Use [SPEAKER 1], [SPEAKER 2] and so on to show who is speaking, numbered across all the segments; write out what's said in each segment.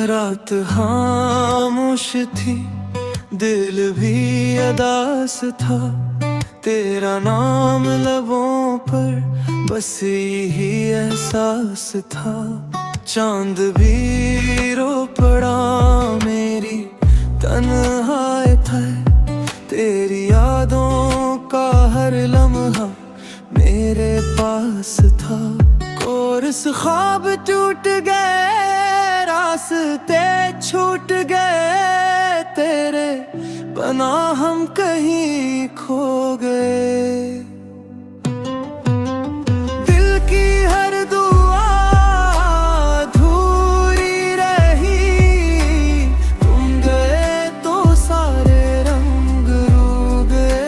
[SPEAKER 1] रात खामोश थी, दिल भी अदास था। तेरा नाम लबों पर बस यही एहसास था। चांद भी रो पड़ा मेरी तन्हाई था। तेरी यादों का हर लम्हा मेरे पास था। कोरस ख्वाब टूट गए, रास्ते छूट गए, तेरे बना हम कहीं खो गए। दिल की हर दुआ अधूरी रही, तुम गए तो सारे रंग रू गए।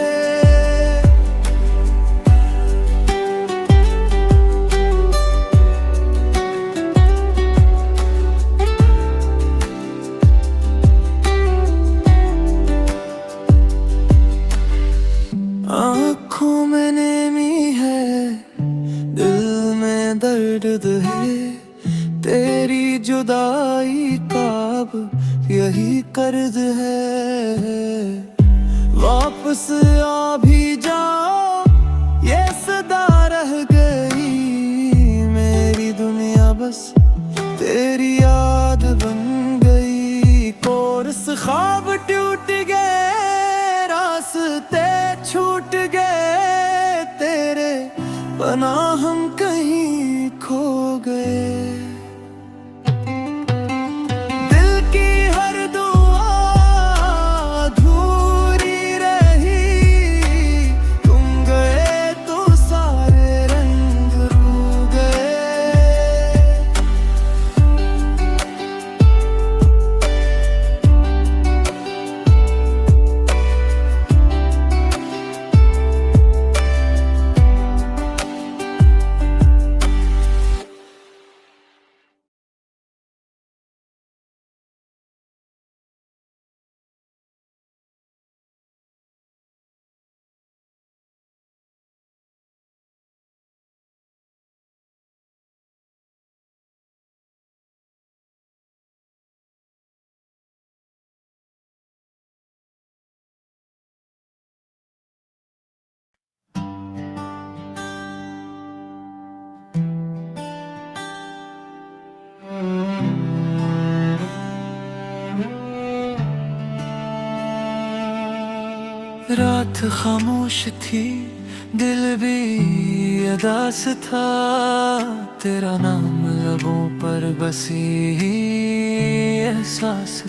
[SPEAKER 1] आँखों में नेमी है, दिल में दर्द है। तेरी जुदाई का अब यही कर्ज है। वापस आ भी जाओ, ये सदा रह गई। मेरी दुनिया बस तेरी याद बन गई। कोरस ख्वाब टूट गए, रास्ते छूट गए, तेरे बना हम कहीं खो गए। दिल की हर दुआ अधूरी रही, तुम गए तो सारे रंग रू गए। रात खामोश थी, दिल भी अदास था। तेरा नाम लबों पर बस यही एहसास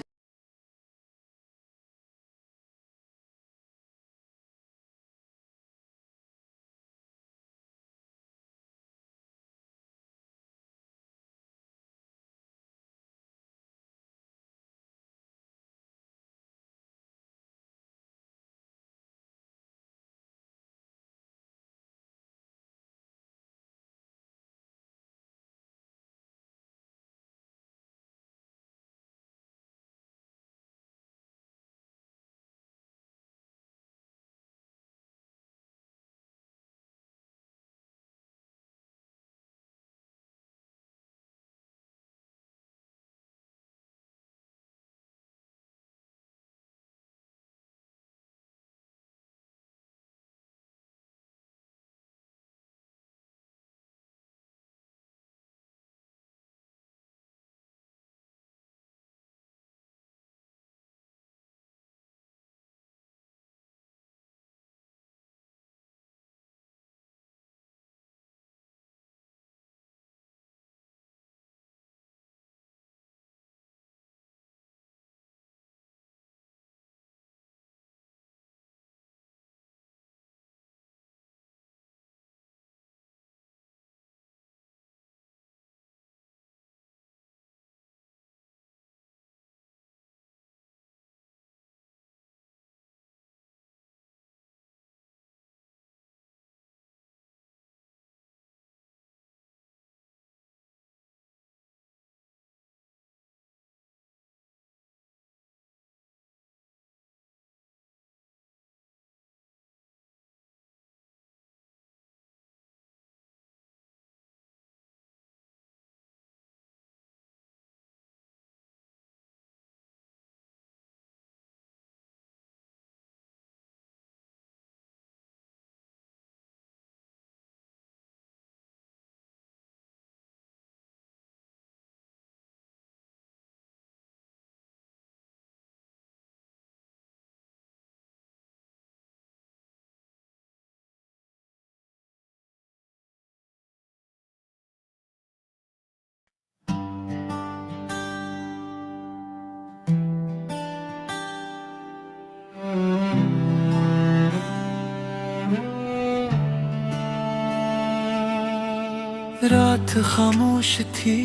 [SPEAKER 1] रात खामोश थी,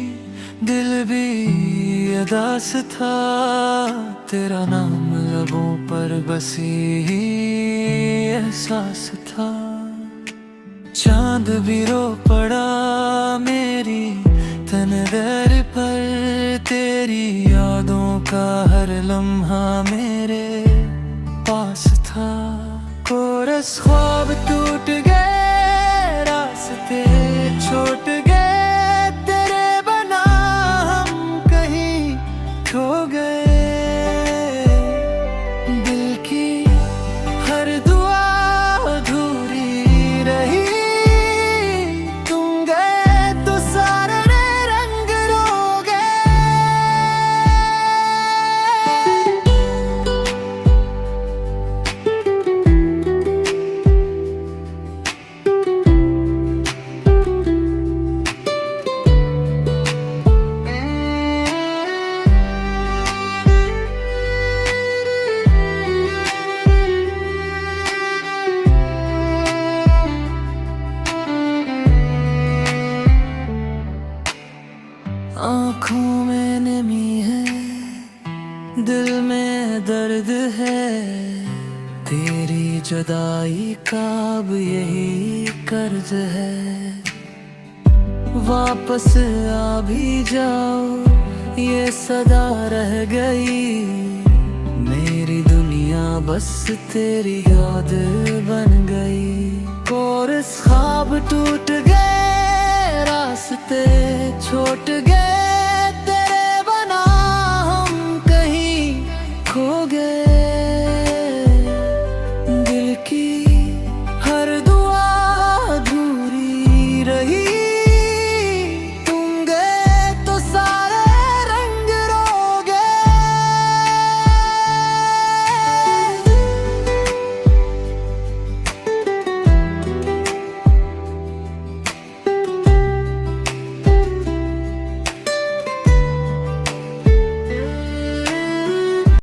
[SPEAKER 1] दिल भी अदास था, तेरा नाम लबों पर बसी एहसास था। चांद भी रो पड़ा मेरी तनदर पर, तेरी यादों का हर लम्हा मेरे पास था। कोरस ख्वाब टूट गए, रास्ते छोट गए, तेरे बना हम कहीं खो गए। दिल की हर दुआ अधूरी रही, तुम गए तो सारे रंग रो गए। आँखों में नमी है, दिल में दर्द है, तेरी जुदाई का अब यही कर्ज है। वापस आ भी जाओ, ये सदा रह गई, मेरी दुनिया बस तेरी याद बन गई। कोरस ख्वाब टूट गए, रास्ते छोट गए, तेरे बना हम कहीं खो गए। दिल की